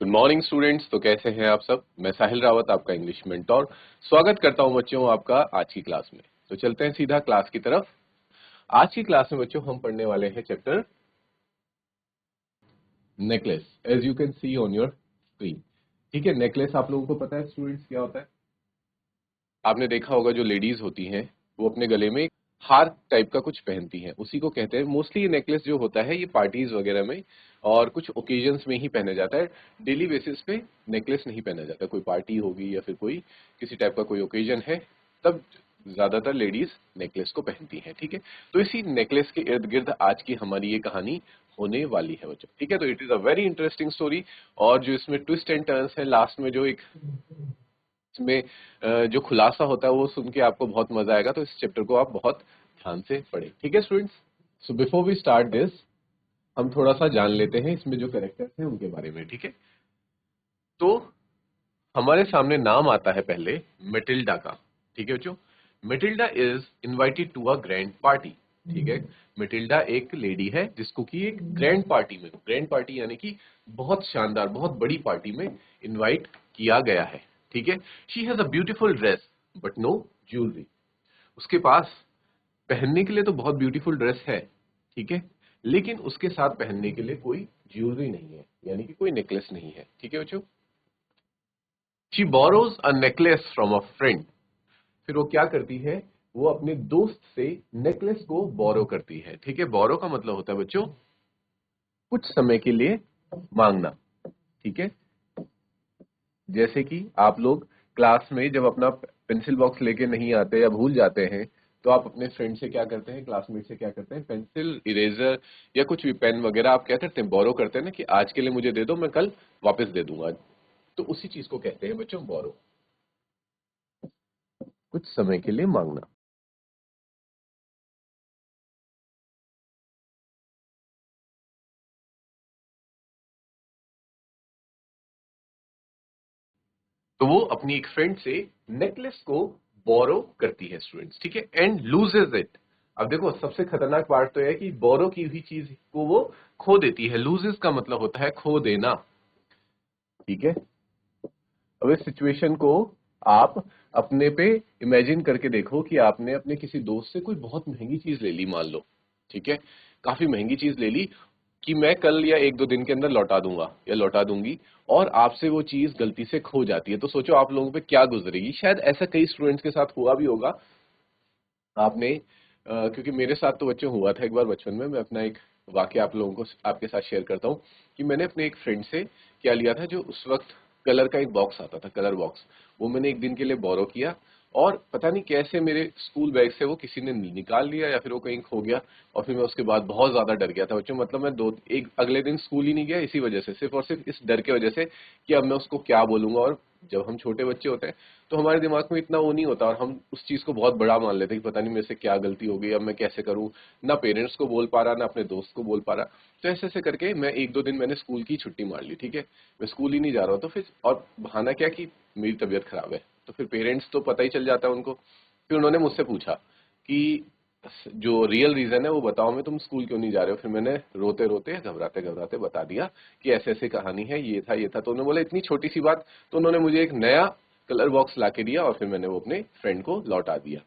Good morning students. तो कैसे हैं आप सब। मैं साहिल रावत, आपका इंग्लिश मेंटोर, स्वागत करता हूं बच्चों आपका आज की क्लास में। तो चलते हैं सीधा क्लास की तरफ। आज की क्लास में बच्चों हम पढ़ने वाले हैं chapter necklace, as you can see on your screen. ठीक है, नेकलेस आप लोगों को पता है स्टूडेंट्स क्या होता है। आपने देखा होगा जो लेडीज होती हैं वो अपने गले में एक हार टाइप का कुछ पहनती हैं, उसी को कहते हैं। मोस्टली ये नेकलेस जो होता है ये पार्टीज वगैरह में और कुछ ओकेजन्स में ही पहना जाता है। डेली बेसिस पे नेकलेस नहीं पहना जाता। कोई पार्टी होगी या फिर कोई किसी टाइप का कोई ओकेजन है तब ज्यादातर लेडीज नेकलेस को पहनती हैं। ठीक है, तो इसी नेकलेस के इर्द गिर्द आज की हमारी ये कहानी होने वाली है बच्चों। ठीक है, तो it is a very interesting story. और जो इसमें ट्विस्ट एंड टर्न्स है, लास्ट में जो एक इसमें जो खुलासा होता है वो सुन के आपको बहुत मजा आएगा। तो इस चैप्टर को आप बहुत ध्यान से पढ़ें। ठीक है students, so before we start this हम थोड़ा सा जान लेते हैं इसमें जो कैरेक्टर्स हैं उनके बारे में। ठीक है, तो हमारे सामने नाम आता है पहले मेटिल्डा का। ठीक है बच्चों, Matilda is invited to a grand party. ठीक है, मेटिल्डा एक लेडी है जिसको कि एक ग्रैंड पार्टी यानी कि बहुत शानदार बहुत बड़ी पार्टी में इनवाइट किया गया है। ठीक है, she has a beautiful dress but no jewellery. उसके पास पहनने के लिए तो बहुत ब्यूटीफुल ड्रेस है, ठीक है, लेकिन उसके साथ पहनने के लिए कोई ज्वेलरी नहीं है, यानी कि कोई नेकलेस नहीं है। ठीक है बच्चों, she borrows a necklace from a friend. फिर वो क्या करती है, वो अपने दोस्त से नेकलेस को बोरो करती है। ठीक है, बोरो का मतलब होता है बच्चों कुछ समय के लिए मांगना। ठीक है, जैसे कि आप लोग क्लास में जब अपना पेंसिल बॉक्स लेके नहीं आते या भूल जाते हैं तो आप अपने फ्रेंड से क्या करते हैं, क्लासमेट से क्या करते हैं, पेंसिल इरेजर या कुछ भी पेन वगैरह आप क्या करते हैं, बोरो करते हैं ना, कि आज के लिए मुझे दे दो, मैं कल वापस दे दूंगा। तो उसी चीज को कहते हैं बच्चों बोरो, कुछ समय के लिए मांगना। तो वो अपनी एक फ्रेंड से नेकलेस को बोरो करती है स्टूडेंट्स। ठीक है, एंड लूजेज इट। अब देखो सबसे खतरनाक पार्ट तो है कि बोरो की हुई चीज को वो खो देती है। लूजेस का मतलब होता है खो देना। ठीक है, अब इस सिचुएशन को आप अपने पे इमेजिन करके देखो कि आपने अपने किसी दोस्त से कोई बहुत महंगी चीज ले ली, मान लो। ठीक है, काफी महंगी चीज ले ली कि मैं कल या एक दो दिन के अंदर लौटा दूंगा या लौटा दूंगी, और आपसे वो चीज गलती से खो जाती है। तो सोचो आप लोगों पे क्या गुजरेगी। शायद ऐसा कई स्टूडेंट्स के साथ हुआ भी होगा। आपने क्योंकि मेरे साथ तो बच्चों हुआ था एक बार बचपन में। मैं अपना एक वाकया आप लोगों को आपके साथ शेयर करता हूँ कि मैंने अपने एक फ्रेंड से क्या लिया था, जो उस वक्त कलर का एक बॉक्स आता था, कलर बॉक्स। वो मैंने एक दिन के लिए बोरो किया और पता नहीं कैसे मेरे स्कूल बैग से वो किसी ने निकाल लिया या फिर वो कहीं खो गया। और फिर मैं उसके बाद बहुत ज्यादा डर गया था बच्चों। मतलब मैं दो एक अगले दिन स्कूल ही नहीं गया इसी वजह से, सिर्फ और सिर्फ इस डर की वजह से कि अब मैं उसको क्या बोलूंगा। और जब हम छोटे बच्चे होते हैं तो हमारे दिमाग में इतना वो नहीं होता और हम उस चीज को बहुत बड़ा मान लेते हैं कि पता नहीं मेरे से क्या गलती हो गई, अब मैं कैसे करूं। ना पेरेंट्स को बोल पा रहा ना अपने दोस्त को बोल पा रहा। तो ऐसे ऐसे करके मैं एक दो दिन मैंने स्कूल की छुट्टी मार ली। ठीक है, मैं स्कूल ही नहीं जा रहा हूँ। तो फिर और बहाना क्या कि मेरी तबीयत खराब है। तो फिर पेरेंट्स तो पता ही चल जाता है उनको। फिर उन्होंने मुझसे पूछा कि जो रियल रीजन है वो बताओ, मैं तुम स्कूल क्यों नहीं जा रहे हो। फिर मैंने रोते रोते घबराते घबराते बता दिया कि ऐसे ऐसे कहानी है, ये था ये था। तो उन्होंने बोला इतनी छोटी सी बात। तो उन्होंने मुझे एक नया कलर बॉक्स ला के दिया और फिर मैंने वो अपने फ्रेंड को लौटा दिया।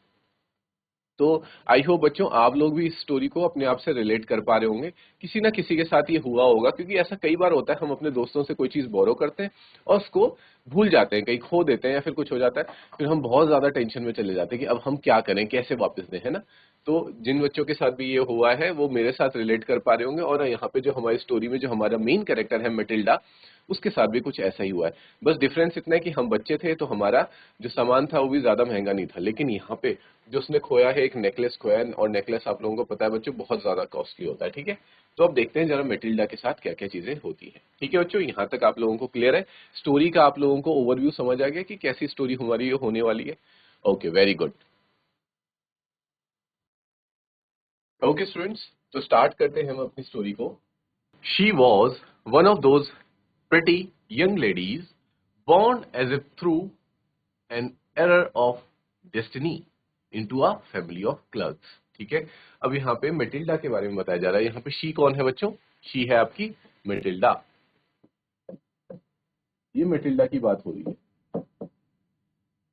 तो आई होप बच्चों आप लोग भी इस स्टोरी को अपने आप से रिलेट कर पा रहे होंगे। किसी ना किसी के साथ ये हुआ होगा, क्योंकि ऐसा कई बार होता है हम अपने दोस्तों से कोई चीज बोरो करते हैं और उसको भूल जाते हैं, कहीं खो देते हैं या फिर कुछ हो जाता है। फिर हम बहुत ज्यादा टेंशन में चले जाते हैं कि अब हम क्या करें, कैसे वापस दें, है ना। तो जिन बच्चों के साथ भी ये हुआ है वो मेरे साथ रिलेट कर पा रहे होंगे। और यहाँ पे जो हमारी स्टोरी में जो हमारा मेन कैरेक्टर है मेटिल्डा, उसके साथ भी कुछ ऐसा ही हुआ है। बस डिफरेंस इतना है कि हम बच्चे थे तो हमारा जो सामान था वो भी ज्यादा महंगा नहीं था, लेकिन यहाँ पे जो उसने खोया है, एक नेकलेस खोया है। और नेकलेस आप लोगों को पता है बच्चों बहुत ज्यादा कॉस्टली होता है। ठीक है, तो अब देखते हैं जरा मेटिल्डा के साथ क्या क्या चीजें होती है। ठीक है बच्चों, यहाँ तक आप लोगों को क्लियर है। स्टोरी का आप लोगों को ओवरव्यू समझ आ गया कि कैसी स्टोरी हमारी ये होने वाली है। Okay, very good. Okay students, तो स्टार्ट करते हैं हम अपनी स्टोरी को। She was one of those pretty young ladies born as if through an error of destiny into a family of clerks। ठीक है, अब यहाँ पे मेटिल्डा के बारे में बताया जा रहा है। यहाँ पे शी कौन है बच्चों, शी है आपकी मेटिल्डा। ये मैटिल्डा की बात हो रही है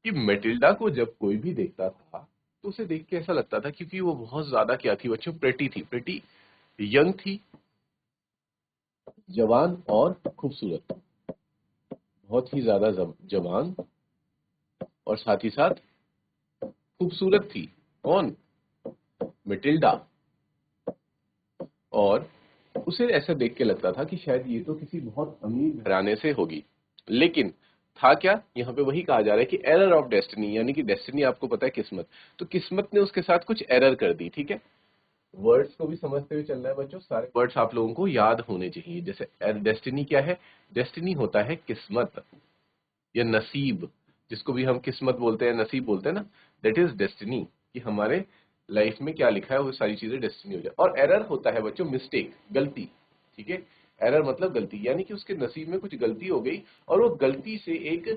कि मैटिल्डा को जब कोई भी देखता था तो उसे देख के ऐसा लगता था, क्योंकि वो बहुत ज्यादा क्या थी बच्चों, प्रेटी थी, प्रेटी यंग थी, जवान और खूबसूरत, बहुत ही ज्यादा जवान और साथ ही साथ खूबसूरत थी। कौन? मैटिल्डा। और उसे ऐसा देख के लगता था कि शायद ये तो किसी बहुत अमीर घराने से होगी। लेकिन था क्या, यहाँ पे वही कहा जा रहा है कि एरर ऑफ डेस्टिनी, यानी कि डेस्टिनी आपको पता है किस्मत, तो किस्मत ने उसके साथ कुछ एरर कर दी। ठीक है, वर्ड्स को भी समझते हुए चलना है बच्चों, सारे वर्ड्स आप लोगों को याद होने चाहिए। जैसे डेस्टिनी क्या है? डेस्टिनी होता है किस्मत या नसीब, जिसको भी हम किस्मत बोलते हैं, नसीब बोलते हैं ना, दैट इज डेस्टिनी, कि हमारे लाइफ में क्या लिखा है वो सारी चीजें डेस्टिनी हो जाए। और एरर होता है बच्चों मिस्टेक, गलती। ठीक है, एरर मतलब गलती, यानी कि उसके नसीब में कुछ गलती हो गई और वो गलती से एक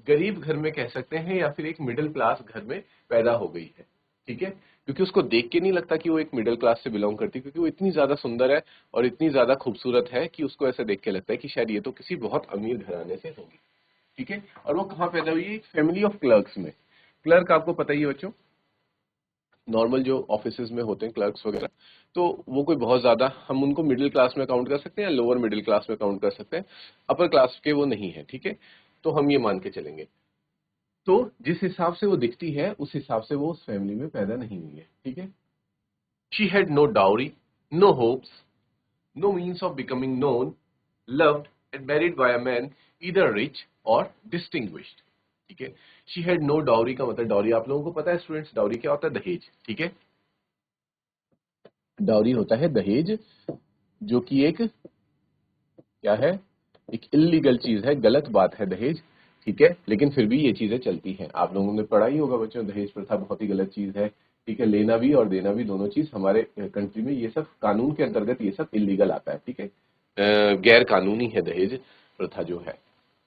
गरीब घर में कह सकते हैं या फिर एक मिडिल क्लास घर में पैदा हो गई है। ठीक है, क्योंकि उसको देख के नहीं लगता कि वो एक मिडिल क्लास से बिलोंग करती, क्योंकि वो इतनी ज्यादा सुंदर है और इतनी ज्यादा खूबसूरत है कि उसको ऐसा देख के लगता है कि शायद ये तो किसी बहुत अमीर घराने से होगी। ठीक है, और वो कहाँ पैदा हुई है? फैमिली ऑफ क्लर्क्स में। क्लर्क आपको पता ही है बच्चों, नॉर्मल जो ऑफिसेज में होते हैं क्लर्क्स वगैरह, तो वो कोई बहुत ज्यादा, हम उनको मिडिल क्लास में काउंट कर सकते हैं या लोअर मिडिल क्लास में काउंट कर सकते हैं, अपर क्लास के वो नहीं है। ठीक है, तो हम ये मान के चलेंगे। तो जिस हिसाब से वो दिखती है उस हिसाब से वो उस फैमिली में पैदा नहीं हुई है। ठीक है, she had no dowry, no hopes, no means of becoming known, loved and married by a man either rich or distinguished। ठीक है, she had no dowry का मतलब, डाउरी आप लोगों को पता है स्टूडेंट्स, डाउरी क्या होता है? दहेज। ठीक है, डाउरी होता है दहेज, जो कि एक क्या है? एक इलीगल चीज है, गलत बात है दहेज। ठीक है, लेकिन फिर भी ये चीजें चलती हैं। आप लोगों ने पढ़ा ही होगा बच्चों, दहेज प्रथा बहुत ही गलत चीज है। ठीक है, लेना भी और देना भी, दोनों चीज हमारे कंट्री में, ये सब कानून के अंतर्गत ये सब इलीगल आता है। ठीक है, गैर कानूनी है दहेज प्रथा जो है।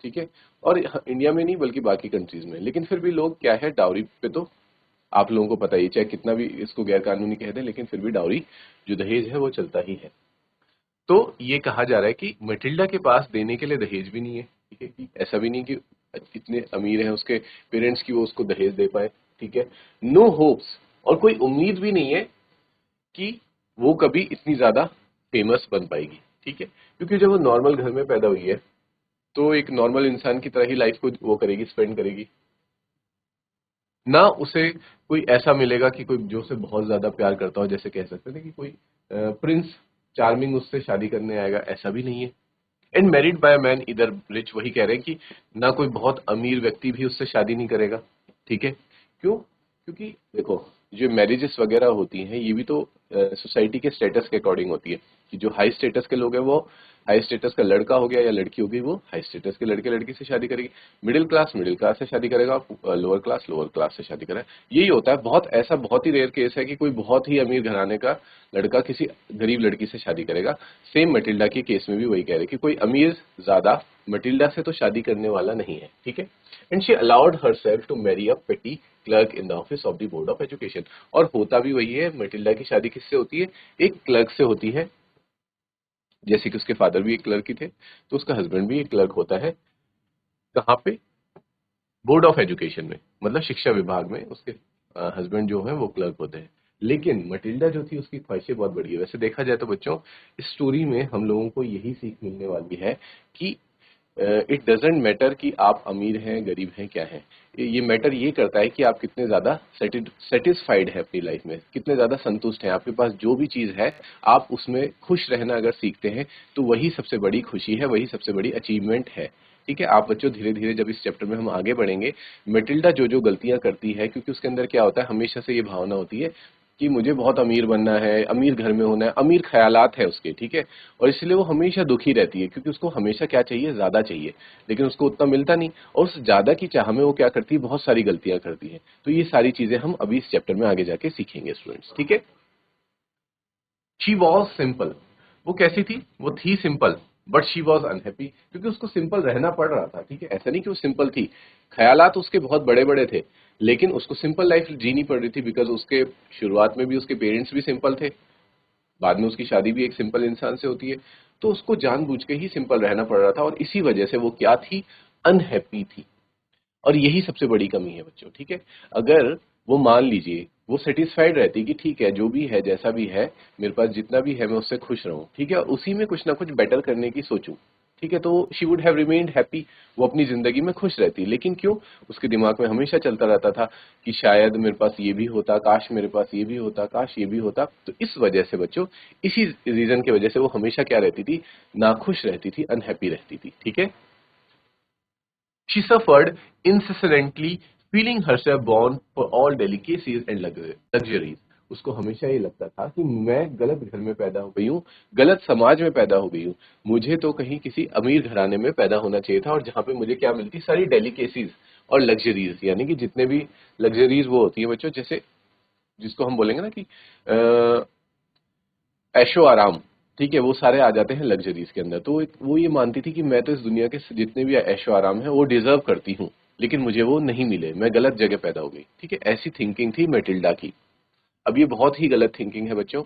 ठीक है, और इंडिया में नहीं बल्कि बाकी कंट्रीज में, लेकिन फिर भी लोग क्या है, डाउरी पे तो आप लोगों को पता ही, चाहे कितना भी इसको गैर कानूनी कह दें, लेकिन फिर भी डाउरी जो दहेज है वो चलता ही है। तो ये कहा जा रहा है कि मैटिल्डा के पास देने के लिए दहेज भी नहीं है। ठीक है, कि ऐसा भी नहीं कि इतने अमीर हैं उसके पेरेंट्स की वो उसको दहेज दे पाए। ठीक है, नो होप्स, और कोई उम्मीद भी नहीं है कि वो कभी इतनी ज्यादा फेमस बन पाएगी। ठीक है, क्योंकि जब वो नॉर्मल घर में पैदा हुई है तो एक नॉर्मल इंसान की तरह ही लाइफ को वो करेगी, स्पेंड करेगी ना। उसे कोई ऐसा मिलेगा कि कोई जो उसे बहुत ज्यादा प्यार करता हो, जैसे कह सकते थे कि कोई प्रिंस चार्मिंग उससे शादी करने आएगा, ऐसा भी नहीं है। एंड मैरिड बाय मैन इधर रिच, वही कह रहे हैं कि ना कोई बहुत अमीर व्यक्ति भी उससे शादी नहीं करेगा। ठीक है, क्यों? क्योंकि देखो, जो मैरिजेस वगैरह होती हैं ये भी तो सोसाइटी के स्टेटस के अकॉर्डिंग होती है, कि जो हाई स्टेटस के लोग हैं वो, हाई स्टेटस का लड़का हो गया या लड़की हो गई, वो हाई स्टेटस के लड़के लड़की से शादी करेगी। मिडिल क्लास से शादी करेगा, लोअर क्लास से शादी करेगा। यही होता है, बहुत ऐसा बहुत ही रेयर केस है कि कोई बहुत ही अमीर घराने का लड़का किसी गरीब लड़की से शादी करेगा। सेम मटिल्डा के केस में भी वही कह रहे कि कोई अमीर ज्यादा मटिल्डा से तो शादी करने वाला नहीं है। ठीक है, and she allowed herself to marry a petty clerk in the office of the board of education. और होता भी वही है, मटिल्डा की शादी किससे होती है? एक क्लर्क से होती है। जैसे कि उसके फादर भी एक क्लर्क ही थे, तो उसका हस्बैंड भी एक क्लर्क होता है। कहाँ पे? बोर्ड ऑफ एजुकेशन में, मतलब शिक्षा विभाग में उसके हस्बैंड जो है वो क्लर्क होते हैं। लेकिन मटिल्डा जो थी उसकी ख्वाहिशें बहुत बड़ी है। वैसे देखा जाए तो बच्चों, इस स्टोरी में हम लोगों को यही सीख मिलने वाली है कि इट डजेंट मैटर कि आप अमीर हैं गरीब हैं क्या है। ये मैटर ये करता है कि आप कितने ज्यादा सेटिस्फाइड है अपनी लाइफ में, कितने ज्यादा संतुष्ट हैं, आपके पास जो भी चीज है आप उसमें खुश रहना अगर सीखते हैं तो वही सबसे बड़ी खुशी है, वही सबसे बड़ी अचीवमेंट है। ठीक है, आप बच्चों धीरे धीरे जब इस चैप्टर में हम आगे बढ़ेंगे, मेटिल्डा जो जो गलतियां करती है, क्योंकि उसके अंदर क्या होता है, हमेशा से ये भावना होती है कि मुझे बहुत अमीर बनना है, अमीर घर में होना है, अमीर ख्यालात है उसके। ठीक है, और इसलिए वो हमेशा दुखी रहती है, क्योंकि उसको हमेशा क्या चाहिए? ज्यादा चाहिए, लेकिन उसको उतना मिलता नहीं, और उस ज्यादा की चाह में वो क्या करती है? बहुत सारी गलतियां करती है। तो ये सारी चीजें हम अभी इस चैप्टर में आगे जाके सीखेंगे स्टूडेंट्स। ठीक है, शी वॉज सिंपल, वो कैसी थी? वो थी simple, but she was unhappy, क्योंकि उसको सिंपल रहना पड़ रहा था। ठीक है, ऐसा नहीं कि वो सिंपल थी, ख्यालात उसके बहुत बड़े बड़े थे, लेकिन उसको सिंपल लाइफ जीनी पड़ रही थी, बिकॉज उसके शुरुआत में भी उसके पेरेंट्स भी सिंपल थे, बाद में उसकी शादी भी एक सिंपल इंसान से होती है, तो उसको जानबूझ के ही सिंपल रहना पड़ रहा था। और इसी वजह से वो क्या थी? अनहैप्पी थी। और यही सबसे बड़ी कमी है बच्चों, ठीक है। अगर वो मान लीजिए वो सेटिस्फाइड रहती कि ठीक है जो भी है जैसा भी है, मेरे पास जितना भी है मैं उससे खुश रहूं, ठीक है, और उसी में कुछ ना कुछ बेटर करने की सोचूं, ठीक है, तो she would have remained happy, वो अपनी जिंदगी में खुश रहती। लेकिन क्यों? उसके दिमाग में हमेशा चलता रहता था कि शायद मेरे पास ये भी होता, काश मेरे पास ये भी होता, काश ये भी होता। तो इस वजह से बच्चों, इसी रीजन की वजह से वो हमेशा क्या रहती थी, नाखुश रहती थी, अनहैप्पी रहती थी, ठीक है। She suffered incessantly, feeling herself born for all delicacies and luxuries. उसको हमेशा ये लगता था कि मैं गलत घर में पैदा हो गई हूँ, गलत समाज में पैदा हो गई हूँ, मुझे तो कहीं किसी अमीर घराने में पैदा होना चाहिए था, और जहाँ पे मुझे क्या मिलती, सारी डेलिकेसीज और लग्जरीज, यानी कि जितने भी लग्जरीज वो होती है बच्चों, जैसे जिसको हम बोलेंगे ना कि ऐशो आराम, ठीक है, वो सारे आ जाते हैं लग्जरीज के अंदर। तो वो ये मानती थी कि मैं तो इस दुनिया के जितने भी ऐशो आराम है वो डिजर्व करती हूँ, लेकिन मुझे वो नहीं मिले, मैं गलत जगह पैदा हो गई, ठीक है। ऐसी थिंकिंग थी मैटिल्डा की। अब ये बहुत ही गलत थिंकिंग है बच्चों।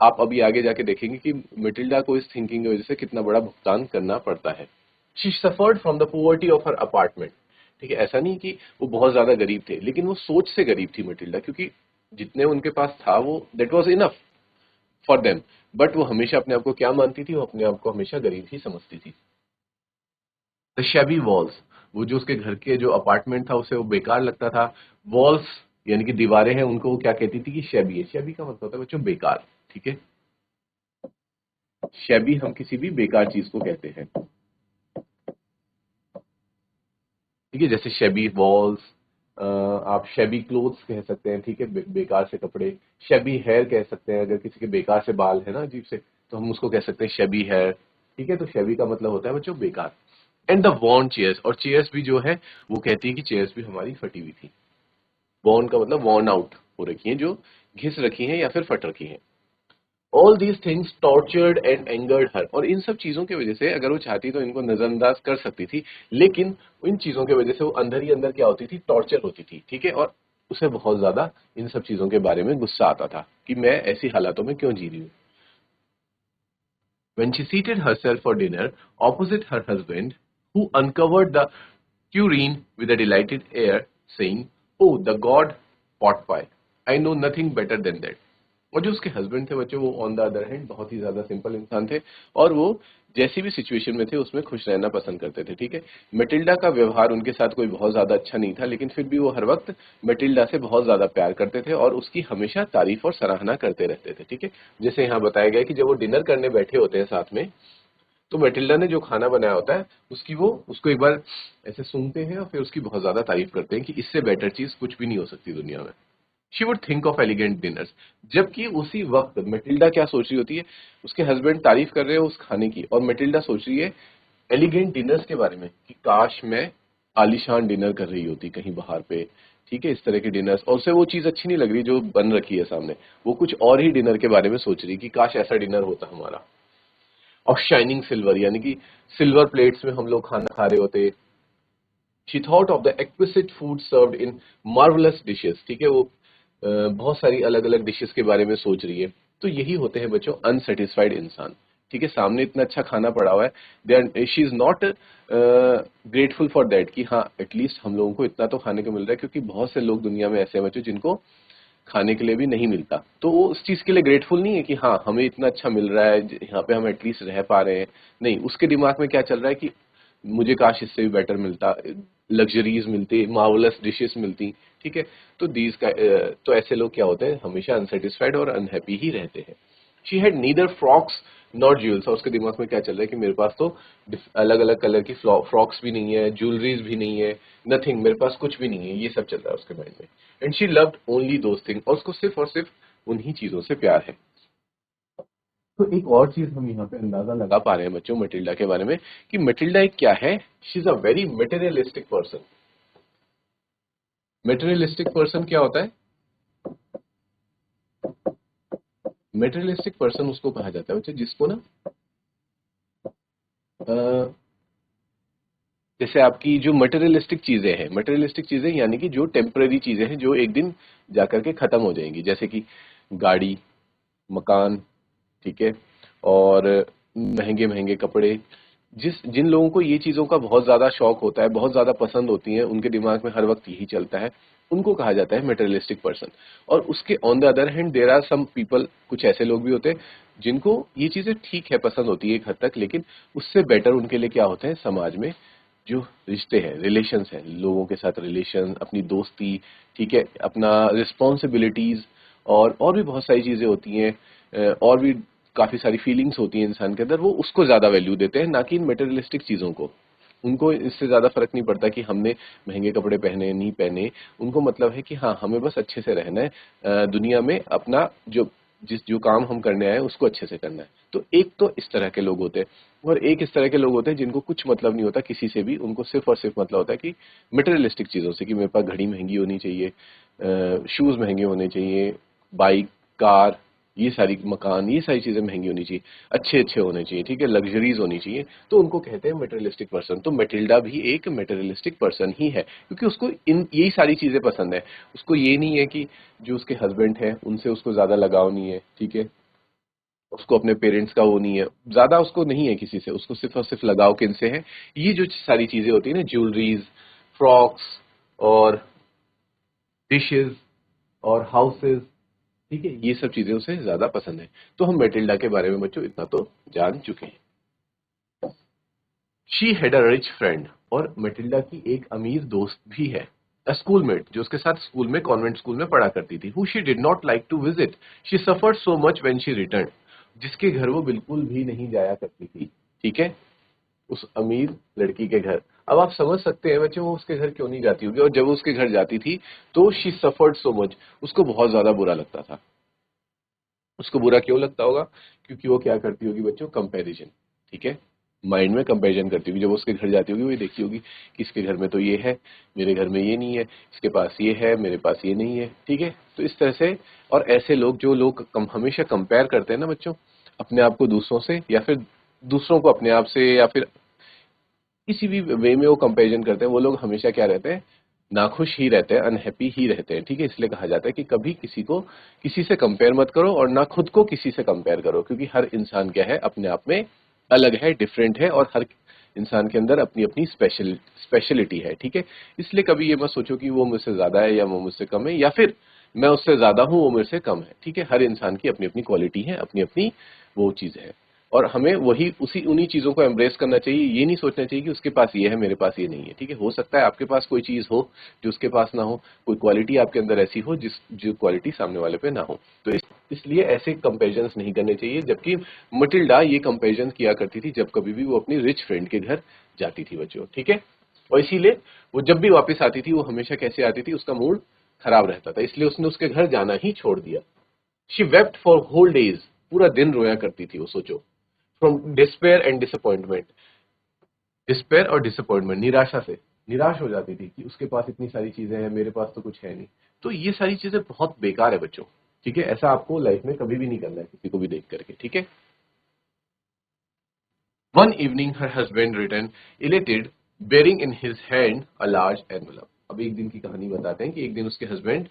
आप अभी आगे जाके देखेंगे कि मैटिल्डा को इस थिंकिंग की वजह से कितना बड़ा भुगतान करना पड़ता है। She suffered from the poverty of her apartment, ठीक है। ऐसा नहीं कि वो बहुत ज्यादा गरीब थे, लेकिन वो सोच से गरीब थी मैटिल्डा, क्योंकि जितने उनके पास था वो that was enough for them. But वो हमेशा अपने आप को क्या मानती थी, वो अपने आप को हमेशा गरीब ही समझती थी। द शेबी वॉल्स, वो जो उसके घर के जो अपार्टमेंट था उसे वो बेकार लगता था। वॉल्स यानी कि दीवारें हैं, उनको वो क्या कहती थी कि शेबी है। शेबी का मतलब होता है बच्चों बेकार, ठीक है। शेबी हम किसी भी बेकार चीज को कहते हैं, ठीक है। जैसे शेबी वॉल्स, आप शेबी क्लोथ्स कह सकते हैं, ठीक है, बेकार से कपड़े। शेबी हेयर कह सकते हैं, अगर किसी के बेकार से बाल है ना अजीब से, तो हम उसको कह सकते हैं शेबी हेयर, ठीक है। तो शेबी का मतलब होता है बच्चों बेकार। एंड द वॉर्न चेयर्स, और चेयर्स भी जो है वो कहती है कि चेयर्स भी हमारी फटी हुई थी। वॉर्न का मतलब वॉर्न आउट हो रखी है, जो घिस रखी है या फिर फट रखी है। All these things tortured and angered her, और इन सब चीजों की वजह से अगर वो चाहती तो इनको नजरअंदाज कर सकती थी, लेकिन इन चीजों की वजह से वो अंदर ही अंदर क्या होती थी, टॉर्चर होती थी, ठीक है। और उसे बहुत ज्यादा इन सब चीजों के बारे में गुस्सा आता था कि मैं ऐसी हालातों में क्यों जी रही हूँ। When she seated herself for dinner opposite her husband, who uncovered the tureen with a delighted air, saying, "Oh, the god pot pie! I know nothing better than that." और जो उसके हस्बैंड थे बच्चों, वो ऑन द अदर हैंड बहुत ही ज्यादा simple इंसान थे, और वो जैसी भी सिचुएशन में थे उसमें खुश रहना पसंद करते थे, ठीक है। मैटिल्डा का व्यवहार उनके साथ कोई बहुत ज्यादा अच्छा नहीं था, लेकिन फिर भी वो हर वक्त मैटिल्डा से बहुत ज्यादा प्यार करते थे और उसकी हमेशा तारीफ और सराहना करते रहते थे, ठीक है। जैसे यहाँ बताया गया कि जब वो डिनर करने बैठे होते हैं साथ में, तो मैटिल्डा ने जो खाना बनाया होता है उसकी वो उसको एक बार ऐसे सूंघते हैं और फिर उसकी बहुत ज्यादा तारीफ करते हैं कि इससे बेटर चीज कुछ भी नहीं हो सकती दुनिया में। She would think of elegant dinners, जबकि उसी वक्त मैटिल्डा क्या सोच रही होती है, उसके हस्बैंड तारीफ कर रहे हो उस खाने की, और मैटिल्डा सोच रही है एलिगेंट डिनर्स के बारे में कि काश मैं आलीशान डिनर कर रही होती कहीं बाहर पे, ठीक है, इस तरह के डिनर्स। और उसे वो चीज अच्छी नहीं लग रही जो बन रखी है सामने, वो कुछ और ही डिनर के बारे में सोच रही कि काश ऐसा डिनर होता हमारा। और शाइनिंग सिल्वर, यानी कि सिल्वर प्लेट्स में हम लोग खाना खा रहे होते। She thought of the exquisite food served in marvellous dishes, ठीक है, वो बहुत सारी अलग अलग डिशेस के बारे में सोच रही है। तो यही होते हैं बच्चों अनसेटिस्फाइड इंसान, ठीक है। सामने इतना अच्छा खाना पड़ा हुआ है, they she is not grateful for that कि हाँ एटलीस्ट हम लोगों को इतना तो खाने को मिल रहा है, क्योंकि बहुत से लोग दुनिया में ऐसे हैं बच्चों जिनको खाने के लिए भी नहीं मिलता, तो वो उस चीज के लिए ग्रेटफुल नहीं है कि हाँ हमें इतना अच्छा मिल रहा है, यहाँ पे हम एटलीस्ट रह पा रहे हैं। नहीं, उसके दिमाग में क्या चल रहा है कि मुझे काश इससे भी बेटर मिलता, लग्जरीज मिलती, मार्वलस डिशेस मिलती, ठीक है। तो तो ऐसे लोग क्या होते हैं, हमेशा अनसेटिस्फाइड और अनहैप्पी ही रहते हैं। She had neither frocks not jewels, और उसके दिमाग में क्या चल रहा है कि मेरे पास तो अलग अलग कलर की फ्रॉक्स भी नहीं है, ज्वेलरीज भी नहीं है, नथिंग, मेरे पास कुछ भी नहीं है, ये सब चल रहा है उसके माइंड में। And she loved only those thing, और उसको सिर्फ और सिर्फ उन्हीं चीजों से प्यार है। तो एक और चीज हम यहाँ पे अंदाजा लगा पा रहे हैं बच्चों मैटिल्डा के बारे में, कि मैटिल्डा एक क्या है, she is a very materialistic person. Materialistic person क्या होता है, मेटेरियलिस्टिक पर्सन उसको कहा जाता है बच्चे जिसको ना अ, जैसे आपकी जो मटेरियलिस्टिक चीजें हैं, मटेरियलिस्टिक चीजें यानी कि जो टेम्पररी चीजें हैं जो एक दिन जाकर के खत्म हो जाएंगी, जैसे कि गाड़ी, मकान, ठीक है, और महंगे महंगे कपड़े, जिन लोगों को ये चीजों का बहुत ज्यादा शौक होता है, बहुत ज्यादा पसंद होती है, उनके दिमाग में हर वक्त यही चलता है, उनको कहा जाता है मटेरियलिस्टिक पर्सन। और उसके on the other hand there are some people, कुछ ऐसे लोग भी होते हैं जिनको ये चीजें ठीक है, पसंद होती है एक हद तक, लेकिन उससे बेटर उनके लिए क्या होते हैं, समाज में जो रिश्ते हैं, रिलेशंस हैं, लोगों के साथ रिलेशन, अपनी दोस्ती, ठीक है, अपना रिस्पॉन्सिबिलिटीज, और भी बहुत सारी चीजें होती हैं, और भी काफी सारी फीलिंग्स होती हैं इंसान के अंदर, वो उसको ज्यादा वैल्यू देते हैं, ना कि इन मटेरियलिस्टिक चीजों को। उनको इससे ज्यादा फर्क नहीं पड़ता कि हमने महंगे कपड़े पहने नहीं पहने, उनको मतलब है कि हाँ, हमें बस अच्छे से रहना है, दुनिया में अपना जो काम हम करने आए हैं, उसको अच्छे से करना है। तो एक तो इस तरह के लोग होते हैं, और एक इस तरह के लोग होते हैं जिनको कुछ मतलब नहीं होता किसी से भी, उनको सिर्फ और सिर्फ मतलब होता है कि मटेरियलिस्टिक चीजों से, कि मेरे पास घड़ी महंगी होनी चाहिए, शूज महंगे होने चाहिए, बाइक, कार, ये सारी मकान, ये सारी चीजें महंगी होनी चाहिए, अच्छे अच्छे होने चाहिए, ठीक है, लग्जरीज होनी चाहिए, तो उनको कहते हैं मटेरियलिस्टिक पर्सन। तो मैटिल्डा भी एक मटेरियलिस्टिक पर्सन ही है, क्योंकि उसको इन यही सारी चीजें पसंद है। उसको ये नहीं है कि जो उसके हस्बैंड है उनसे उसको ज्यादा लगाव नहीं है, ठीक है, उसको अपने पेरेंट्स का वो नहीं है, ज्यादा उसको नहीं है किसी से, उसको सिर्फ और सिर्फ लगाव किनसे है, ये जो सारी चीजें होती है ना, ज्वेलरीज, फ्रॉक्स, और डिशेज, और हाउसेज, ठीक है, ये सब चीजें उसे ज्यादा पसंद है। तो हम मैटिल्डा के बारे में बच्चों इतना तो जान चुके हैं। She had a rich friend, और मैटिल्डा की एक अमीर दोस्त भी है, अ स्कूलमेट, जो उसके साथ स्कूल में, कॉन्वेंट स्कूल में पढ़ा करती थी, who she did not like to visit, she suffered so much when she return, जिसके घर वो बिल्कुल भी नहीं जाया करती थी, ठीक है, उस अमीर लड़की के घर। अब आप समझ सकते हैं बच्चों, वो उसके घर क्यों नहीं जाती होगी, और जब वो उसके घर जाती थी तो शी सफर्ड सो मच, उसको बहुत ज्यादा बुरा लगता था। उसको बुरा क्यों लगता होगा, क्योंकि वो क्या करती होगी बच्चों, कंपैरिजन, ठीक है, माइंड में कंपैरिजन करती होगी। जब वो उसके घर जाती होगी, वो ये देखती होगी कि इसके घर में तो ये है, मेरे घर में ये नहीं है, इसके पास ये है, मेरे पास ये नहीं है, ठीक है। तो इस तरह से, और ऐसे लोग, जो लोग हमेशा कंपेयर करते हैं ना बच्चों, अपने आप को दूसरों से, या फिर दूसरों को अपने आप से, या फिर किसी भी वे में वो कंपैरिजन करते हैं, वो लोग हमेशा क्या रहते हैं, नाखुश ही रहते हैं, अनहैप्पी ही रहते हैं, ठीक है। इसलिए कहा जाता है कि कभी किसी को किसी से कंपेयर मत करो, और ना खुद को किसी से कंपेयर करो, क्योंकि हर इंसान क्या है, अपने आप में अलग है, डिफरेंट है, और हर इंसान के अंदर अपनी अपनी स्पेशलिटी है, ठीक है। इसलिए कभी ये मत सोचो कि वो मुझसे ज्यादा है या वो मुझसे कम है, या फिर मैं उससे ज्यादा हूं, वो मेरे से कम है, ठीक है। हर इंसान की अपनी अपनी क्वालिटी है, अपनी अपनी वो चीज है, और हमें वही उसी उन्हीं चीजों को एम्ब्रेस करना चाहिए। ये नहीं सोचना चाहिए कि उसके पास ये है, मेरे पास ये नहीं है, ठीक है। हो सकता है आपके पास कोई चीज हो जो उसके पास ना हो, कोई क्वालिटी आपके अंदर ऐसी हो जो क्वालिटी सामने वाले पे ना हो। तो इसलिए ऐसे कंपैरिजंस नहीं करने चाहिए। जबकि मटिल्डा ये कंपैरिजन किया करती थी जब कभी भी वो अपनी रिच फ्रेंड के घर जाती थी बच्चों, ठीक है। और इसीलिए वो जब भी वापस आती थी, वो हमेशा कैसे आती थी, उसका मूड खराब रहता था, इसलिए उसने उसके घर जाना ही छोड़ दिया। She wept for whole days, पूरा दिन रोया करती थी वो, सोचो, from despair and disappointment, despair और डिसअपॉइंटमेंट, निराशा से, निराश हो जाती थी कि उसके पास इतनी सारी चीजें हैं, मेरे पास तो कुछ है नहीं। तो ये सारी चीजें बहुत बेकार है बच्चों, ठीक है। ऐसा आपको लाइफ में कभी भी नहीं करना है किसी को भी देख करके, ठीक है। One evening her husband return elated, bearing in his hand a large envelope. अब एक दिन की कहानी बताते हैं कि एक दिन उसके हस्बैंड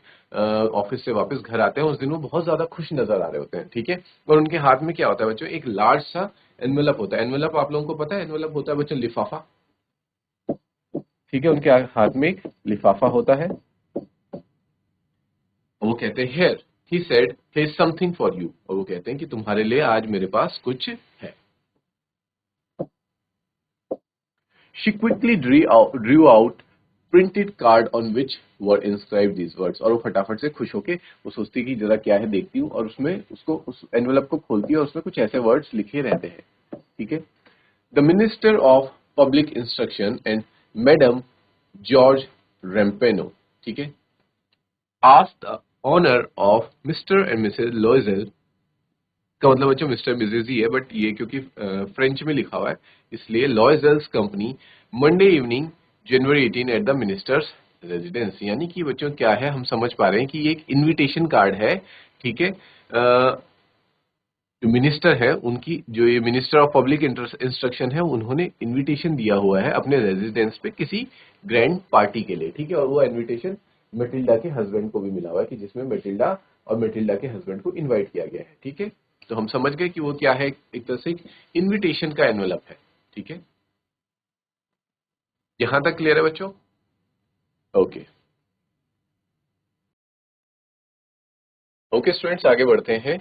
ऑफिस से वापस घर आते हैं। उस दिन वो बहुत ज्यादा खुश नजर आ रहे होते हैं, ठीक है। और उनके हाथ में क्या होता है बच्चों, एक लार्ज सा एनवलप होता है। एनवलप आप लोगों को पता है, एनवलप होता है बच्चों लिफाफा, ठीक है। उनके हाथ में एक लिफाफा होता है, और वो कहते हैं here, he said, here is something for you, और वो कहते हैं कि तुम्हारे लिए आज मेरे पास कुछ है। She quickly drew out printed card on which were inscribed these words, और वो फटाफट से खुश होके वो सोचती कि जरा क्या है देखती हूँ, और उसमें उसको उस एनवेलप को खोलती है, और उसमें कुछ ऐसे वर्ड्स लिखे रहते हैं, ठीक है। The minister of public instruction and madam George Ramponneau, ठीक है, asked the honour of Mr and Mrs Loisel, का मतलब बच्चों मिस्टर मिसेज ही है, बट ये क्योंकि फ्रेंच में लिखा हुआ है, इसलिए लॉयजल्स company Monday evening January 18 at the ministers residence. यानी कि बच्चों क्या है, हम समझ पा रहे हैं कि ये एक इनविटेशन कार्ड है, ठीक है। जो मिनिस्टर है, उनकी जो ये मिनिस्टर ऑफ पब्लिक इंस्ट्रक्शन है, उन्होंने इनविटेशन दिया हुआ है अपने रेजिडेंस पे किसी ग्रैंड पार्टी के लिए, ठीक है। और वो इनविटेशन मेटिल्डा के हस्बैंड को भी मिला हुआ है, कि जिसमें मेटिल्डा और मेटिल्डा के हस्बैंड को इनवाइट किया गया है, ठीक है। तो हम समझ गए कि वो क्या है, एक तरह से इनविटेशन का एनवेलप है, ठीक है। यहां तक क्लियर है बच्चों? ओके ओके स्टूडेंट्स, आगे बढ़ते हैं।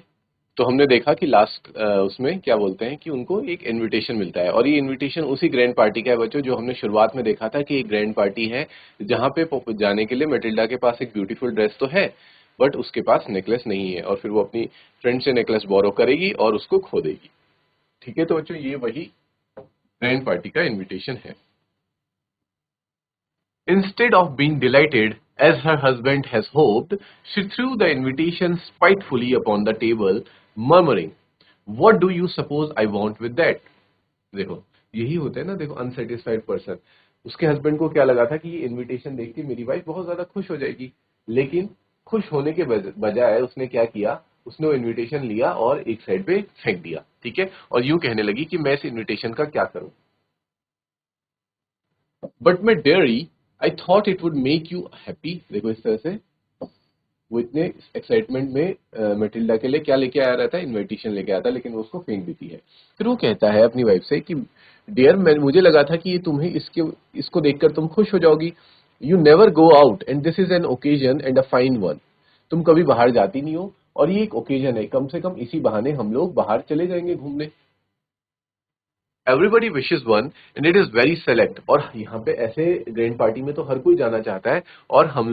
तो हमने देखा कि लास्ट उसमें क्या बोलते हैं कि उनको एक इनविटेशन मिलता है, और ये इनविटेशन उसी ग्रैंड पार्टी का है बच्चों, जो हमने शुरुआत में देखा था कि एक ग्रैंड पार्टी है जहां पे जाने के लिए मैटिल्डा के पास एक ब्यूटीफुल ड्रेस तो है, बट उसके पास नेकलेस नहीं है, और फिर वो अपनी फ्रेंड से नेकलेस बोरो करेगी और उसको खो देगी। ठीक है, तो बच्चों ये वही ग्रैंड पार्टी का इनविटेशन है। Instead of being delighted, as her husband has hoped, she threw the invitation spitefully upon the table, murmuring, "What do you suppose I want with that?" देखो, यही होता है ना, देखो अनसेटिस्फाइड पर्सन। उसके husband को क्या लगा था कि ये इनविटेशन देख के मेरी वाइफ बहुत ज्यादा खुश हो जाएगी, लेकिन खुश होने के बजाय उसने क्या किया, उसने वो इनविटेशन लिया और एक साइड पे फेंक दिया। ठीक है, और यूं कहने लगी कि मैं इस इनविटेशन का क्या करूं। बट मैं dairy, I thought it would make you happy. देखो इस तरह से वो इतने एक्साइटमेंट में मैटिल्डा के लिए क्या लेके आया रहता है, इनविटेशन लेके आता है, लेकिन वो उसको फेंक देती है। फिर वो कहता है अपनी वाइफ से कि डियर, मैं मुझे लगा था कि ये तुम्हें इसको देखकर तुम खुश हो जाओगी। You never go out and this is an occasion and a fine one. तुम कभी बाहर जाती नहीं हो, और ये एक ओकेजन है, कम से कम इसी बहाने हम लोग बाहर चले जाएंगे घूमने। Everybody wishes one and it is very select. और यहाँ पे ऐसे ग्रैंड पार्टी में तो हर कोई जाना चाहता है, और हम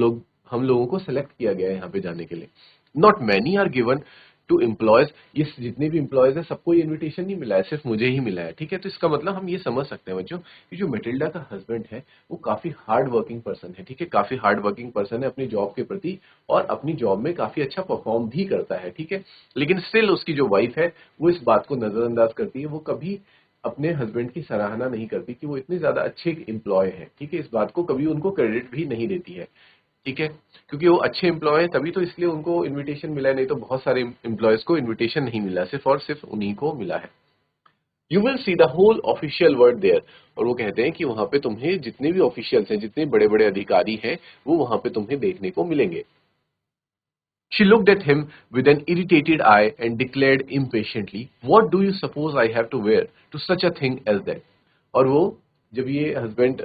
लोगों को सेलेक्ट किया गया है यहाँ पे जाने के लिए। Not many are given to employees. ये जितने भी एम्प्लॉयज है सबको ये इनविटेशन नहीं मिला है, सिर्फ मुझे ही मिला है। ठीक है, तो इसका मतलब हम ये समझ सकते हैं बच्चों कि जो मैटिल्डा का हस्बैंड है वो काफी हार्ड वर्किंग पर्सन है। ठीक है, काफी हार्ड वर्किंग पर्सन है अपनी जॉब के प्रति, और अपनी जॉब में काफी अच्छा परफॉर्म भी करता है। ठीक है, लेकिन स्टिल उसकी जो वाइफ है वो इस बात को नजरअंदाज करती है। वो कभी अपने हस्बैंड की सराहना नहीं करती कि वो इतने ज्यादा अच्छे एम्प्लॉय हैं। ठीक है, इस बात को कभी उनको क्रेडिट भी नहीं देती है। ठीक है, क्योंकि वो अच्छे एम्प्लॉय हैं तभी तो इसलिए उनको इनविटेशन मिला है, नहीं तो बहुत सारे एम्प्लॉयज को इनविटेशन नहीं मिला, सिर्फ और सिर्फ उन्हीं को मिला है। You will see the whole official word there. और वो कहते हैं कि वहां पे तुम्हें जितने भी ऑफिशियल्स हैं, जितने बड़े बड़े अधिकारी हैं, वो वहां पे तुम्हें देखने को मिलेंगे। She looked at him with an irritated eye and declared impatiently, "What do you suppose I have to wear to such a thing as that?" और वो जब ये हस्बैंड,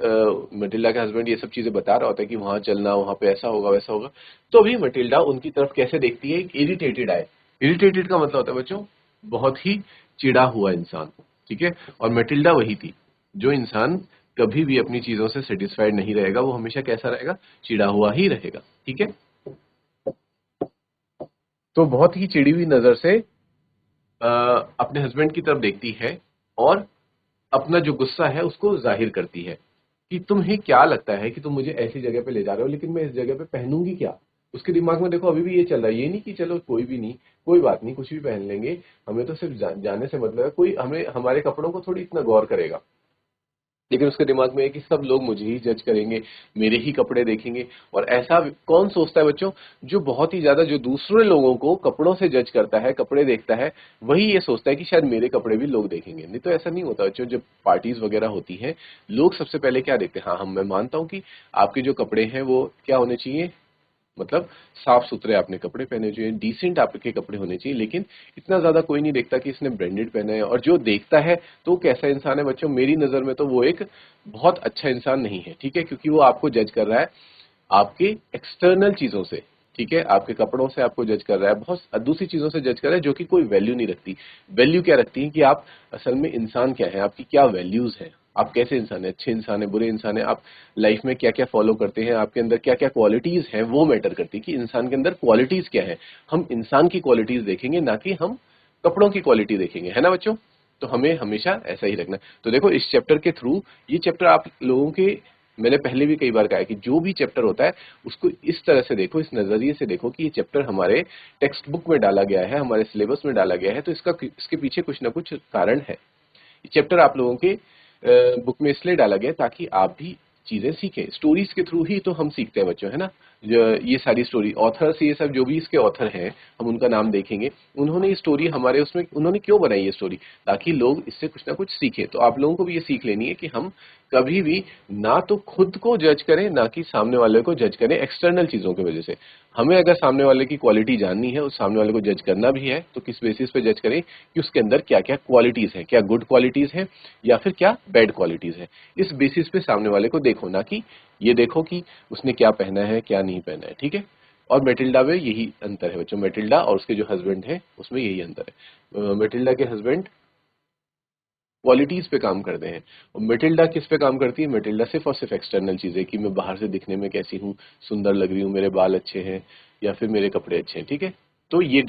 मटिल्डा का हस्बैंड ये सब चीजें बता रहा होता है कि वहां चलना, वहां पे ऐसा होगा वैसा होगा, तो अभी मटिल्डा उनकी तरफ कैसे देखती है, एक इरिटेटेड आई। इरिटेटेड का मतलब होता है बच्चों बहुत ही चिढ़ा हुआ इंसान। ठीक है, और मटिल्डा वही थी। जो इंसान कभी भी अपनी चीजों से सेटिस्फाइड नहीं रहेगा वो हमेशा कैसा रहेगा, चिढ़ा हुआ ही रहेगा। ठीक है, तो बहुत ही चिड़ी हुई नजर से अ, अपने हस्बैंड की तरफ देखती है, और अपना जो गुस्सा है उसको जाहिर करती है कि तुम्हें क्या लगता है कि तुम मुझे ऐसी जगह पे ले जा रहे हो, लेकिन मैं इस जगह पे पहनूंगी क्या। उसके दिमाग में देखो अभी भी ये चल रहा है, ये नहीं कि चलो कोई भी नहीं, कोई बात नहीं, कुछ भी पहन लेंगे, हमें तो सिर्फ जाने से मतलब है, कोई हमें हमारे कपड़ों को थोड़ी इतना गौर करेगा। लेकिन उसके दिमाग में है कि सब लोग मुझे ही जज करेंगे, मेरे ही कपड़े देखेंगे। और ऐसा कौन सोचता है बच्चों, जो बहुत ही ज्यादा, जो दूसरे लोगों को कपड़ों से जज करता है, कपड़े देखता है, वही ये सोचता है कि शायद मेरे कपड़े भी लोग देखेंगे। नहीं तो ऐसा नहीं होता बच्चों। जब पार्टीज वगैरह होती हैं, लोग सबसे पहले क्या देखते हैं, हाँ हम मैं मानता हूँ कि आपके जो कपड़े हैं वो क्या होने चाहिए, मतलब साफ सुथरे आपने कपड़े पहने चाहिए, डिसेंट आपके कपड़े होने चाहिए, लेकिन इतना ज्यादा कोई नहीं देखता कि इसने ब्रांडेड पहना है। और जो देखता है तो वो कैसा इंसान है बच्चों, मेरी नजर में तो वो एक बहुत अच्छा इंसान नहीं है। ठीक है, क्योंकि वो आपको जज कर रहा है आपके एक्सटर्नल चीजों से। ठीक है, आपके कपड़ों से आपको जज कर रहा है, बहुत दूसरी चीजों से जज कर रहा है जो कि कोई वैल्यू नहीं रखती। वैल्यू क्या रखती है कि आप असल में इंसान क्या है, आपकी क्या वैल्यूज है, आप कैसे इंसान है, अच्छे इंसान है, बुरे इंसान है, आप लाइफ में क्या क्या फॉलो करते हैं, आपके अंदर क्या क्या क्वालिटीज हैं, वो मैटर करती है कि इंसान के अंदर क्वालिटीज क्या है। हम इंसान की क्वालिटीज देखेंगे, ना कि हम कपड़ों की क्वालिटी देखेंगे, है ना बच्चों। तो हमें हमेशा ऐसा ही रखना है। तो देखो इस चैप्टर के थ्रू, ये चैप्टर आप लोगों के, मैंने पहले भी कई बार कहा है कि जो भी चैप्टर होता है उसको इस तरह से देखो, इस नजरिए से देखो कि ये चैप्टर हमारे टेक्स्ट बुक में डाला गया है, हमारे सिलेबस में डाला गया है, तो इसके पीछे कुछ ना कुछ कारण है। ये चैप्टर आप लोगों के बुक में इसलिए डाला गया ताकि आप भी चीजें सीखें। स्टोरीज के थ्रू ही तो हम सीखते हैं बच्चों, है ना। ये सारी स्टोरी ऑथर्स, ये सब जो भी इसके ऑथर हैं, हम उनका नाम देखेंगे। उन्होंने ये स्टोरी हमारे उसमें उन्होंने क्यों बनाई ये स्टोरी, ताकि लोग इससे कुछ ना कुछ सीखें। तो आप लोगों को भी ये सीख लेनी है कि हम कभी भी ना तो खुद को जज करें, ना कि सामने वाले को जज करें एक्सटर्नल चीजों की वजह से। हमें अगर सामने वाले की क्वालिटी जाननी है, उस सामने वाले को जज करना भी है, तो किस बेसिस पे जज करें कि उसके अंदर क्या क्या क्वालिटीज हैं, क्या गुड क्वालिटीज हैं या फिर क्या बैड क्वालिटीज हैं। इस बेसिस पे सामने वाले को देखो, ना कि ये देखो कि उसने क्या पहना है क्या नहीं पहना है, ठीक है। और मेटिल्डा में यही अंतर है बच्चों, मेटिल्डा और उसके जो हस्बैंड है उसमें यही अंतर है। मेटिल्डा के हस्बैंड क्वालिटीज पे काम करते हैं, और मेटिल्डा किस पे काम करती है, मेटिल्डा सिर्फ और सिर्फ एक्सटर्नल चीजें, कि मैं बाहर से दिखने में कैसी हूँ, सुंदर लग रही हूँ, मेरे बाल अच्छे हैं या फिर मेरे कपड़े अच्छे हैं, ठीक है। तो ये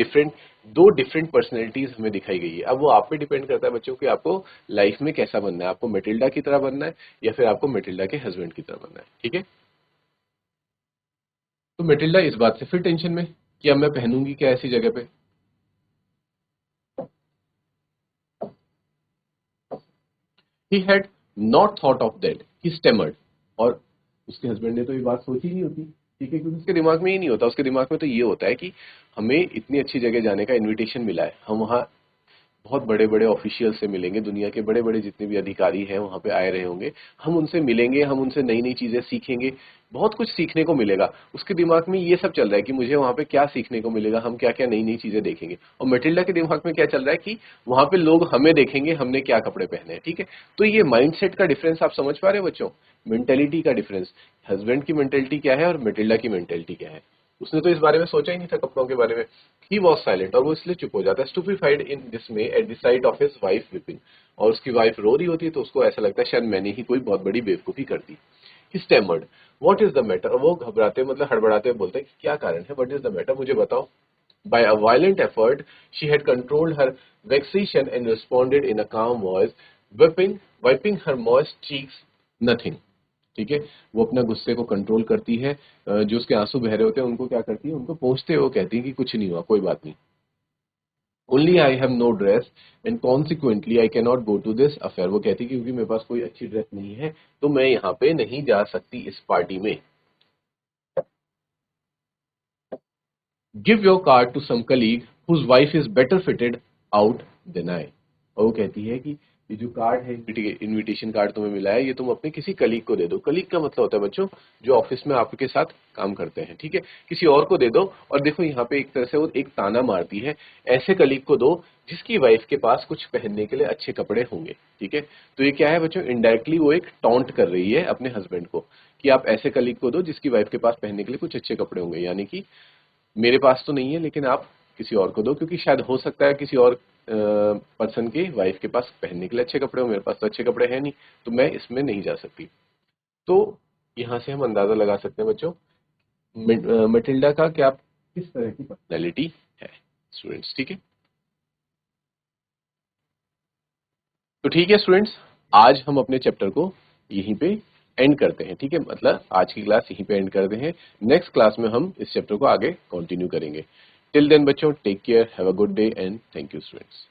दो डिफरेंट पर्सनैलिटीज हमें दिखाई गई है। अब वो आप पे डिपेंड करता है बच्चों कि आपको लाइफ में कैसा बनना है, आपको मेटिल्डा की तरह बनना है या फिर आपको मेटिल्डा के हस्बैंड की तरह बनना है, ठीक है। तो मेटिल्डा इस बात से फिर टेंशन में कि अब मैं पहनूंगी क्या ऐसी जगह पे। He had not thought of that, he stammered. और उसके हस्बैंड ने तो ये बात सोची नहीं होती, ठीक है, क्योंकि उसके दिमाग में ही नहीं होता। उसके दिमाग में तो ये होता है कि हमें इतनी अच्छी जगह जाने का इनविटेशन मिला है, हम वहाँ बहुत बड़े बड़े ऑफिशियल से मिलेंगे, दुनिया के बड़े बड़े जितने भी अधिकारी हैं वहां पे आए रहे होंगे, हम उनसे मिलेंगे, हम उनसे नई नई चीजें सीखेंगे, बहुत कुछ सीखने को मिलेगा। उसके दिमाग में ये सब चल रहा है कि मुझे वहां पे क्या सीखने को मिलेगा, हम क्या क्या नई नई चीजें देखेंगे। और मेटिल्डा के दिमाग में क्या चल रहा है कि वहां पे लोग हमें देखेंगे हमने क्या कपड़े पहने हैं, ठीक है। तो ये माइंडसेट का डिफरेंस आप समझ पा रहे हो बच्चों, मेंटेलिटी का डिफरेंस। हस्बैंड की मेंटेलिटी क्या है और मेटिल्डा की मेंटेलिटी क्या है। उसने तो इस बारे में सोचा ही नहीं था कपड़ों के बारे में। ही वॉज साइलेंट, और वो इसलिए चुप हो जाता है, stupefied in dismay at the sight of his wife weeping. और उसकी वाइफ रो रही होती है तो उसको ऐसा लगता है शायद मैंने ही कोई बहुत बड़ी बेवकूफी कर दी। He stammered, what is the matter. वो घबराते मतलब हड़बड़ाते हुए बोलते हैं कि क्या कारण है, व्हाट इज द मैटर, मुझे बताओ। By a violent effort, she had controlled her vexation and responded in a calm voice, wiping her moist cheeks, nothing. ठीक है, वो अपना गुस्से को कंट्रोल करती है, जो उसके आंसू बह रहे होते हैं उनको क्या करती है, उनको पोंछते हुए कहती है कि कुछ नहीं हुआ, कोई बात नहीं। Only I have no dress and consequently I can not go to this affair. वो कहती है कि क्योंकि मेरे पास कोई अच्छी ड्रेस नहीं है तो मैं यहाँ पे नहीं जा सकती इस पार्टी में। Give your card to some colleague whose wife is better fitted out than I. और वो कहती है कि ये जो कार्ड है, इनविटेशन कार्ड तुम्हें मिला है, ये तुम अपने किसी कलीग को दे दो। कलीग का मतलब होता है बच्चों जो ऑफिस में आपके साथ काम करते हैं, ठीक है, किसी और को दे दो। और देखो यहाँ पे एक तरह से वो एक ताना मारती है, ऐसे कलीग को दो जिसकी वाइफ के पास कुछ पहनने के लिए अच्छे कपड़े होंगे, ठीक है। तो ये क्या है बच्चों, इनडायरेक्टली वो एक टॉन्ट कर रही है अपने हस्बैंड को कि आप ऐसे कलीग को दो जिसकी वाइफ के पास पहनने के लिए कुछ अच्छे कपड़े होंगे, यानी कि मेरे पास तो नहीं है लेकिन आप किसी और को दो, क्योंकि शायद हो सकता है किसी और पर्सन की वाइफ के पास पहनने के लिए अच्छे कपड़े हो, मेरे पास तो अच्छे कपड़े हैं नहीं, तो मैं इसमें नहीं जा सकती। तो यहाँ से हम अंदाजा लगा सकते हैं बच्चों मटिल्डा का क्या किस तरह की पर्सनैलिटी है स्टूडेंट्स, ठीक है। तो ठीक है स्टूडेंट्स, आज हम अपने चैप्टर को यहीं पे एंड करते हैं, ठीक है, मतलब आज की क्लास यहीं पे एंड करते हैं। नेक्स्ट क्लास में हम इस चैप्टर को आगे कंटिन्यू करेंगे। टिल देन बच्चों, take care, have a good day and thank you students.